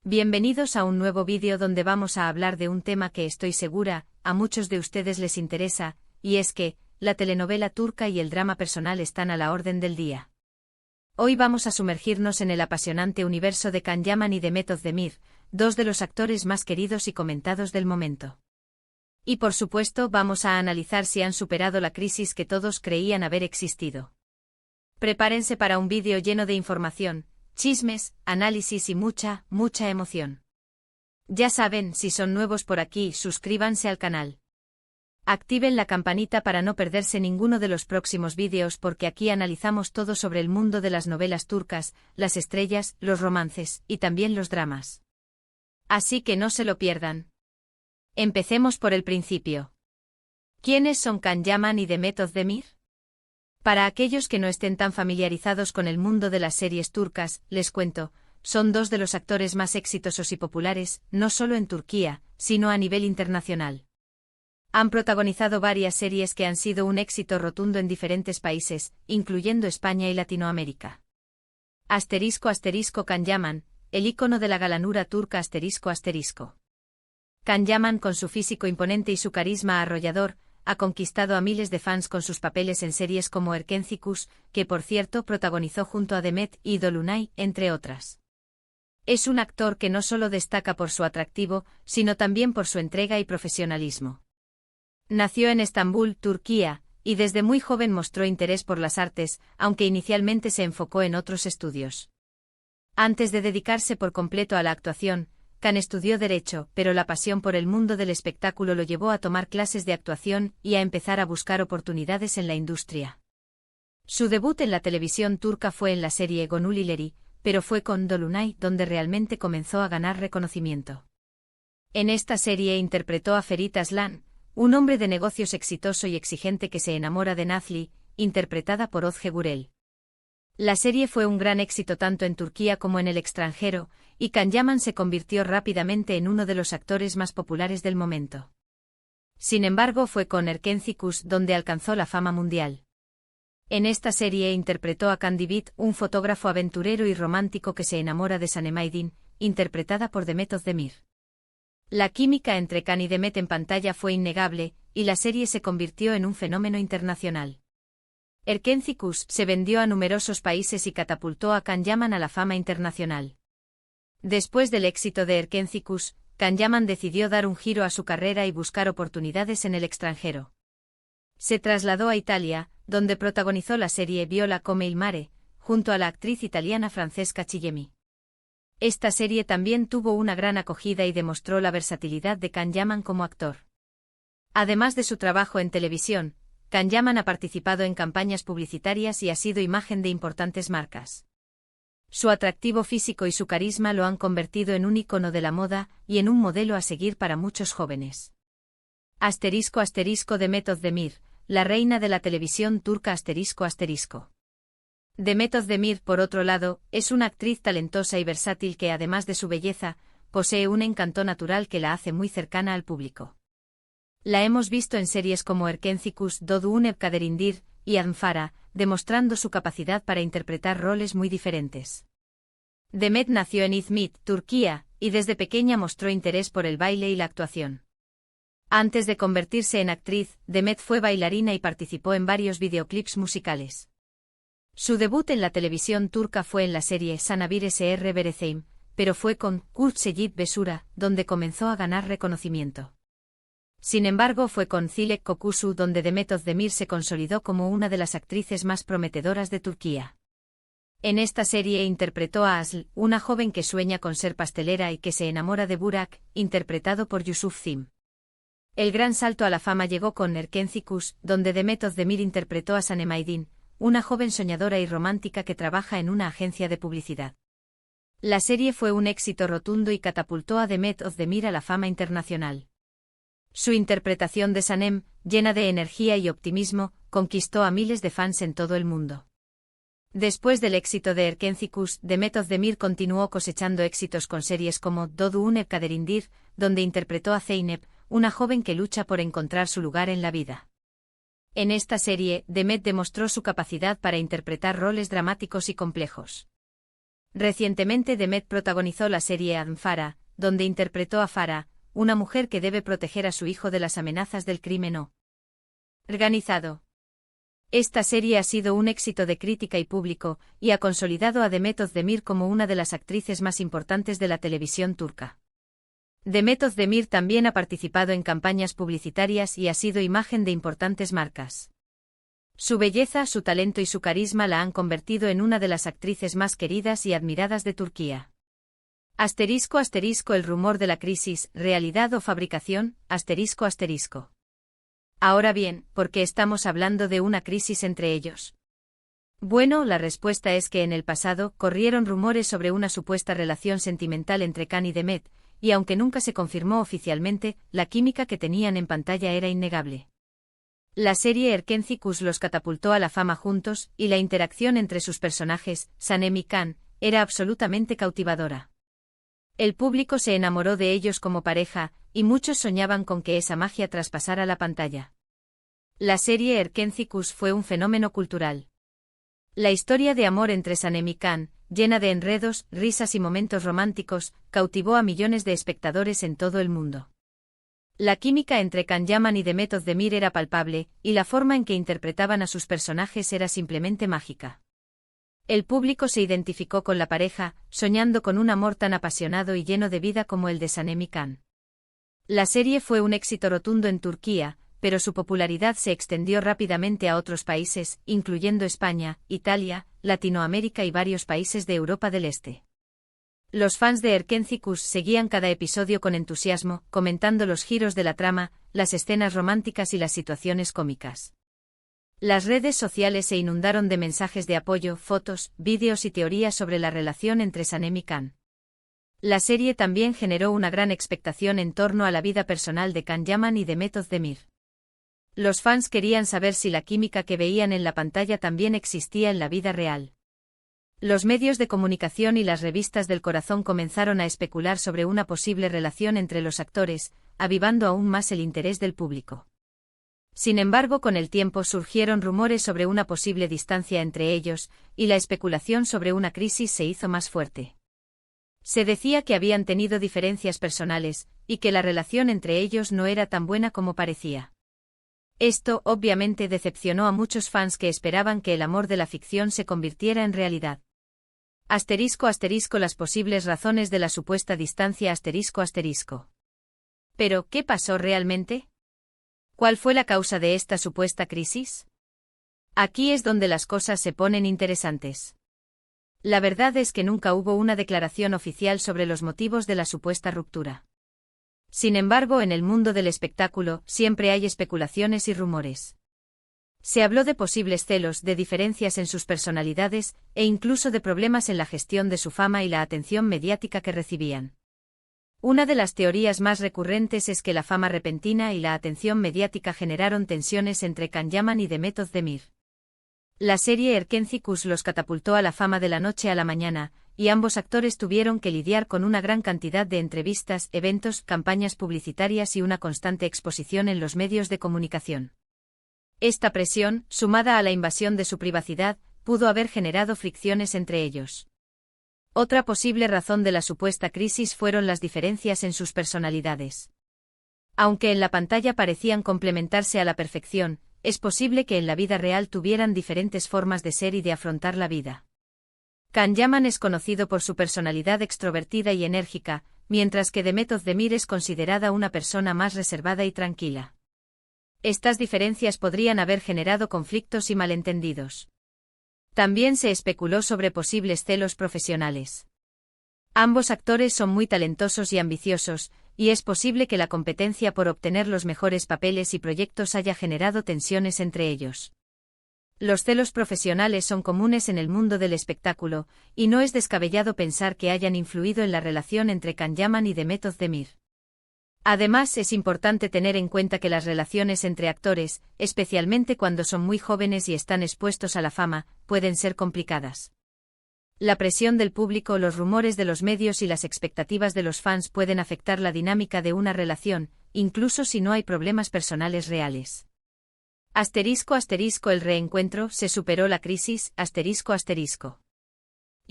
Bienvenidos a un nuevo vídeo donde vamos a hablar de un tema que estoy segura, a muchos de ustedes les interesa, y es que, la telenovela turca y el drama personal están a la orden del día. Hoy vamos a sumergirnos en el apasionante universo de Can Yaman y Demet Özdemir, dos de los actores más queridos y comentados del momento. Y por supuesto vamos a analizar si han superado la crisis que todos creían haber existido. Prepárense para un vídeo lleno de información, chismes, análisis y mucha emoción. Ya saben, si son nuevos por aquí, suscríbanse al canal. Activen la campanita para no perderse ninguno de los próximos vídeos porque aquí analizamos todo sobre el mundo de las novelas turcas, las estrellas, los romances y también los dramas. Así que no se lo pierdan. Empecemos por el principio. ¿Quiénes son Can Yaman y Demet Özdemir? Para aquellos que no estén tan familiarizados con el mundo de las series turcas, les cuento, son dos de los actores más exitosos y populares, no solo en Turquía, sino a nivel internacional. Han protagonizado varias series que han sido un éxito rotundo en diferentes países, incluyendo España y Latinoamérica. *** Can Yaman, el ícono de la galanura turca ***. Can Yaman, con su físico imponente y su carisma arrollador, ha conquistado a miles de fans con sus papeles en series como Erkenci Kuş, que por cierto protagonizó junto a Demet y Dolunay, entre otras. Es un actor que no solo destaca por su atractivo, sino también por su entrega y profesionalismo. Nació en Estambul, Turquía, y desde muy joven mostró interés por las artes, aunque inicialmente se enfocó en otros estudios. Antes de dedicarse por completo a la actuación, Can estudió Derecho, pero la pasión por el mundo del espectáculo lo llevó a tomar clases de actuación y a empezar a buscar oportunidades en la industria. Su debut en la televisión turca fue en la serie Gönül İleri, pero fue con Dolunay donde realmente comenzó a ganar reconocimiento. En esta serie interpretó a Ferit Aslan, un hombre de negocios exitoso y exigente que se enamora de Nazlı, interpretada por Özge Gürel. La serie fue un gran éxito tanto en Turquía como en el extranjero, y Can Yaman se convirtió rápidamente en uno de los actores más populares del momento. Sin embargo, fue con Erkenci Kuş donde alcanzó la fama mundial. En esta serie interpretó a Can Divit, un fotógrafo aventurero y romántico que se enamora de Sanem Aydin, interpretada por Demet Özdemir. La química entre Can y Demet en pantalla fue innegable, y la serie se convirtió en un fenómeno internacional. Erkenci Kuş se vendió a numerosos países y catapultó a Can Yaman a la fama internacional. Después del éxito de Erkenci Kuş, Can Yaman decidió dar un giro a su carrera y buscar oportunidades en el extranjero. Se trasladó a Italia, donde protagonizó la serie Viola come il mare, junto a la actriz italiana Francesca Chillemi. Esta serie también tuvo una gran acogida y demostró la versatilidad de Can Yaman como actor. Además de su trabajo en televisión, Can Yaman ha participado en campañas publicitarias y ha sido imagen de importantes marcas. Su atractivo físico y su carisma lo han convertido en un ícono de la moda y en un modelo a seguir para muchos jóvenes. *** Demet Özdemir, la reina de la televisión turca ***. Demet Özdemir, por otro lado, es una actriz talentosa y versátil que además de su belleza, posee un encanto natural que la hace muy cercana al público. La hemos visto en series como Erkenci Kuş, Doğduğun Kaderindir y Anfara, demostrando su capacidad para interpretar roles muy diferentes. Demet nació en İzmit, Turquía, y desde pequeña mostró interés por el baile y la actuación. Antes de convertirse en actriz, Demet fue bailarina y participó en varios videoclips musicales. Su debut en la televisión turca fue en la serie Sana Bir Esr Vereceğim, pero fue con Kurt Seyit Besura, donde comenzó a ganar reconocimiento. Sin embargo, fue con Zilek Kokusu donde Demet Özdemir se consolidó como una de las actrices más prometedoras de Turquía. En esta serie interpretó a Aslı, una joven que sueña con ser pastelera y que se enamora de Burak, interpretado por Yusuf Zim. El gran salto a la fama llegó con Erkenci Kuş, donde Demet Özdemir interpretó a Sanem Aydin, una joven soñadora y romántica que trabaja en una agencia de publicidad. La serie fue un éxito rotundo y catapultó a Demet Özdemir a la fama internacional. Su interpretación de Sanem, llena de energía y optimismo, conquistó a miles de fans en todo el mundo. Después del éxito de Erkenci Kuş, Demet Özdemir continuó cosechando éxitos con series como Doğduğun Kaderindir, donde interpretó a Zeynep, una joven que lucha por encontrar su lugar en la vida. En esta serie, Demet demostró su capacidad para interpretar roles dramáticos y complejos. Recientemente Demet protagonizó la serie Farah, donde interpretó a Farah, una mujer que debe proteger a su hijo de las amenazas del crimen organizado. Esta serie ha sido un éxito de crítica y público, y ha consolidado a Demet Özdemir como una de las actrices más importantes de la televisión turca. Demet Özdemir también ha participado en campañas publicitarias y ha sido imagen de importantes marcas. Su belleza, su talento y su carisma la han convertido en una de las actrices más queridas y admiradas de Turquía. *** El rumor de la crisis, realidad o fabricación, ***. Ahora bien, ¿por qué estamos hablando de una crisis entre ellos? Bueno, la respuesta es que en el pasado corrieron rumores sobre una supuesta relación sentimental entre Can y Demet, y aunque nunca se confirmó oficialmente, la química que tenían en pantalla era innegable. La serie Erkenci los catapultó a la fama juntos, y la interacción entre sus personajes, Sanem y Can, era absolutamente cautivadora. El público se enamoró de ellos como pareja, y muchos soñaban con que esa magia traspasara la pantalla. La serie Erkenci fue un fenómeno cultural. La historia de amor entre Sanem y Can, llena de enredos, risas y momentos románticos, cautivó a millones de espectadores en todo el mundo. La química entre Can Yaman y Demet Özdemir era palpable, y la forma en que interpretaban a sus personajes era simplemente mágica. El público se identificó con la pareja, soñando con un amor tan apasionado y lleno de vida como el de Sanem y Can. La serie fue un éxito rotundo en Turquía, pero su popularidad se extendió rápidamente a otros países, incluyendo España, Italia, Latinoamérica y varios países de Europa del Este. Los fans de Erkenci seguían cada episodio con entusiasmo, comentando los giros de la trama, las escenas románticas y las situaciones cómicas. Las redes sociales se inundaron de mensajes de apoyo, fotos, vídeos y teorías sobre la relación entre Sanem y Can. La serie también generó una gran expectación en torno a la vida personal de Can Yaman y Demet Özdemir. Los fans querían saber si la química que veían en la pantalla también existía en la vida real. Los medios de comunicación y las revistas del corazón comenzaron a especular sobre una posible relación entre los actores, avivando aún más el interés del público. Sin embargo, con el tiempo surgieron rumores sobre una posible distancia entre ellos, y la especulación sobre una crisis se hizo más fuerte. Se decía que habían tenido diferencias personales, y que la relación entre ellos no era tan buena como parecía. Esto, obviamente, decepcionó a muchos fans que esperaban que el amor de la ficción se convirtiera en realidad. *** Las posibles razones de la supuesta distancia ***. Pero, ¿qué pasó realmente? ¿Cuál fue la causa de esta supuesta crisis? Aquí es donde las cosas se ponen interesantes. La verdad es que nunca hubo una declaración oficial sobre los motivos de la supuesta ruptura. Sin embargo, en el mundo del espectáculo siempre hay especulaciones y rumores. Se habló de posibles celos, de diferencias en sus personalidades, e incluso de problemas en la gestión de su fama y la atención mediática que recibían. Una de las teorías más recurrentes es que la fama repentina y la atención mediática generaron tensiones entre Can Yaman y Demet Özdemir. La serie Erkenci los catapultó a la fama de la noche a la mañana, y ambos actores tuvieron que lidiar con una gran cantidad de entrevistas, eventos, campañas publicitarias y una constante exposición en los medios de comunicación. Esta presión, sumada a la invasión de su privacidad, pudo haber generado fricciones entre ellos. Otra posible razón de la supuesta crisis fueron las diferencias en sus personalidades. Aunque en la pantalla parecían complementarse a la perfección, es posible que en la vida real tuvieran diferentes formas de ser y de afrontar la vida. Can Yaman es conocido por su personalidad extrovertida y enérgica, mientras que Demet Özdemir es considerada una persona más reservada y tranquila. Estas diferencias podrían haber generado conflictos y malentendidos. También se especuló sobre posibles celos profesionales. Ambos actores son muy talentosos y ambiciosos, y es posible que la competencia por obtener los mejores papeles y proyectos haya generado tensiones entre ellos. Los celos profesionales son comunes en el mundo del espectáculo, y no es descabellado pensar que hayan influido en la relación entre Can Yaman y Demet Özdemir. Además, es importante tener en cuenta que las relaciones entre actores, especialmente cuando son muy jóvenes y están expuestos a la fama, pueden ser complicadas. La presión del público, los rumores de los medios y las expectativas de los fans pueden afectar la dinámica de una relación, incluso si no hay problemas personales reales. ***El reencuentro, se superó la crisis, ***.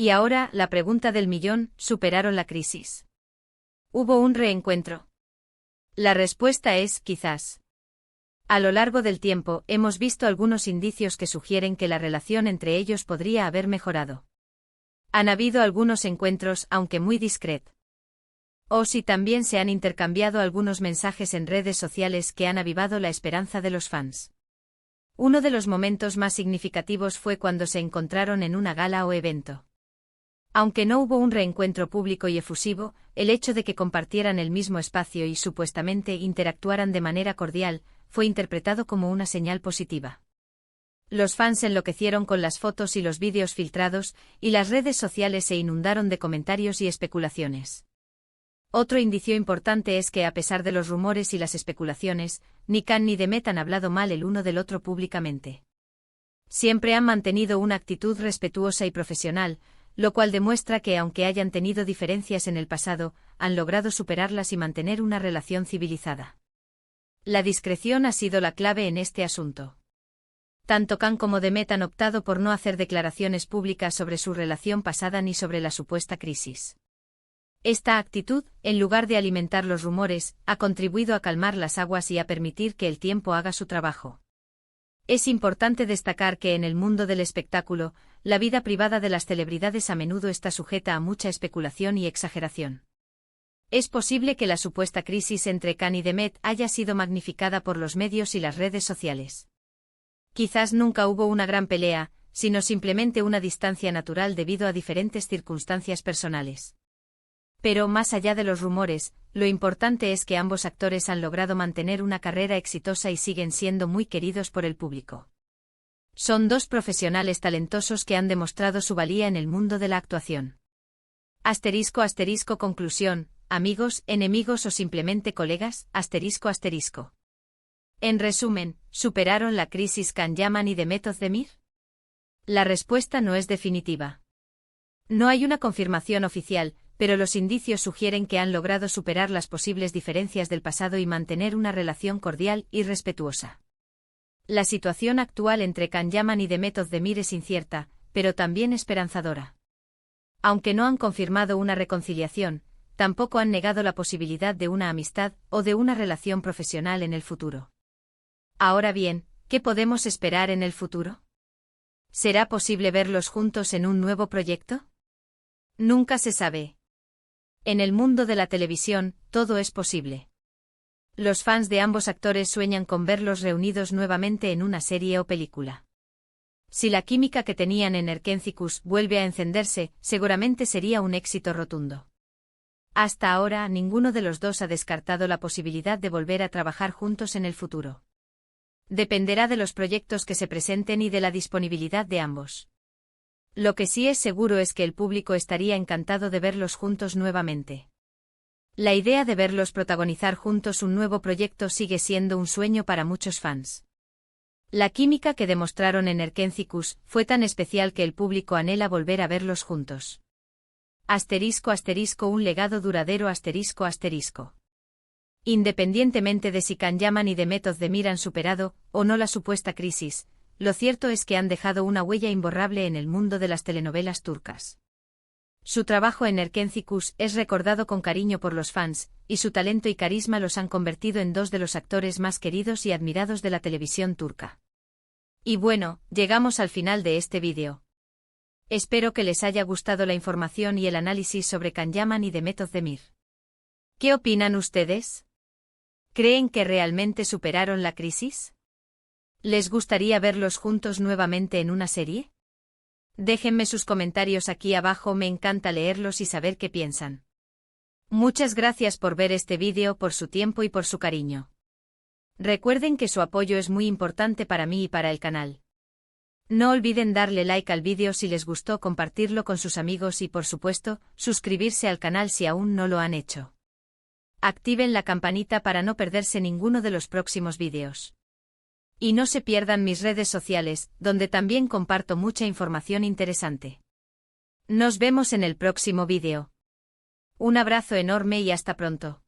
Y ahora, la pregunta del millón, ¿superaron la crisis? ¿Hubo un reencuentro? La respuesta es, quizás. A lo largo del tiempo, hemos visto algunos indicios que sugieren que la relación entre ellos podría haber mejorado. Han habido algunos encuentros, aunque muy discretos. Y también se han intercambiado algunos mensajes en redes sociales que han avivado la esperanza de los fans. Uno de los momentos más significativos fue cuando se encontraron en una gala o evento. Aunque no hubo un reencuentro público y efusivo, el hecho de que compartieran el mismo espacio y supuestamente interactuaran de manera cordial, fue interpretado como una señal positiva. Los fans enloquecieron con las fotos y los vídeos filtrados, y las redes sociales se inundaron de comentarios y especulaciones. Otro indicio importante es que a pesar de los rumores y las especulaciones, ni Kang ni Demet han hablado mal el uno del otro públicamente. Siempre han mantenido una actitud respetuosa y profesional, lo cual demuestra que aunque hayan tenido diferencias en el pasado, han logrado superarlas y mantener una relación civilizada. La discreción ha sido la clave en este asunto. Tanto Kang como Demet han optado por no hacer declaraciones públicas sobre su relación pasada ni sobre la supuesta crisis. Esta actitud, en lugar de alimentar los rumores, ha contribuido a calmar las aguas y a permitir que el tiempo haga su trabajo. Es importante destacar que en el mundo del espectáculo, la vida privada de las celebridades a menudo está sujeta a mucha especulación y exageración. Es posible que la supuesta crisis entre Kang y Demet haya sido magnificada por los medios y las redes sociales. Quizás nunca hubo una gran pelea, sino simplemente una distancia natural debido a diferentes circunstancias personales. Pero más allá de los rumores, lo importante es que ambos actores han logrado mantener una carrera exitosa y siguen siendo muy queridos por el público. Son dos profesionales talentosos que han demostrado su valía en el mundo de la actuación. *** Conclusión, amigos, enemigos o simplemente colegas, ***. En resumen, ¿superaron la crisis Kang Yaman y Demet Özdemir? La respuesta no es definitiva. No hay una confirmación oficial, pero los indicios sugieren que han logrado superar las posibles diferencias del pasado y mantener una relación cordial y respetuosa. La situación actual entre Kang Yaman y Demet Özdemir es incierta, pero también esperanzadora. Aunque no han confirmado una reconciliación, tampoco han negado la posibilidad de una amistad o de una relación profesional en el futuro. Ahora bien, ¿qué podemos esperar en el futuro? ¿Será posible verlos juntos en un nuevo proyecto? Nunca se sabe. En el mundo de la televisión, todo es posible. Los fans de ambos actores sueñan con verlos reunidos nuevamente en una serie o película. Si la química que tenían en Erkénticos vuelve a encenderse, seguramente sería un éxito rotundo. Hasta ahora, ninguno de los dos ha descartado la posibilidad de volver a trabajar juntos en el futuro. Dependerá de los proyectos que se presenten y de la disponibilidad de ambos. Lo que sí es seguro es que el público estaría encantado de verlos juntos nuevamente. La idea de verlos protagonizar juntos un nuevo proyecto sigue siendo un sueño para muchos fans. La química que demostraron en Erkénticos fue tan especial que el público anhela volver a verlos juntos. *** Un legado duradero ***. Independientemente de si Kang Yaman y Demet Özdemir han superado o no la supuesta crisis, lo cierto es que han dejado una huella imborrable en el mundo de las telenovelas turcas. Su trabajo en Erkénticos es recordado con cariño por los fans, y su talento y carisma los han convertido en dos de los actores más queridos y admirados de la televisión turca. Y bueno, llegamos al final de este vídeo. Espero que les haya gustado la información y el análisis sobre Kang Yaman y Demet Özdemir. ¿Qué opinan ustedes? ¿Creen que realmente superaron la crisis? ¿Les gustaría verlos juntos nuevamente en una serie? Déjenme sus comentarios aquí abajo, me encanta leerlos y saber qué piensan. Muchas gracias por ver este vídeo, por su tiempo y por su cariño. Recuerden que su apoyo es muy importante para mí y para el canal. No olviden darle like al vídeo si les gustó, compartirlo con sus amigos y por supuesto, suscribirse al canal si aún no lo han hecho. Activen la campanita para no perderse ninguno de los próximos vídeos. Y no se pierdan mis redes sociales, donde también comparto mucha información interesante. Nos vemos en el próximo vídeo. Un abrazo enorme y hasta pronto.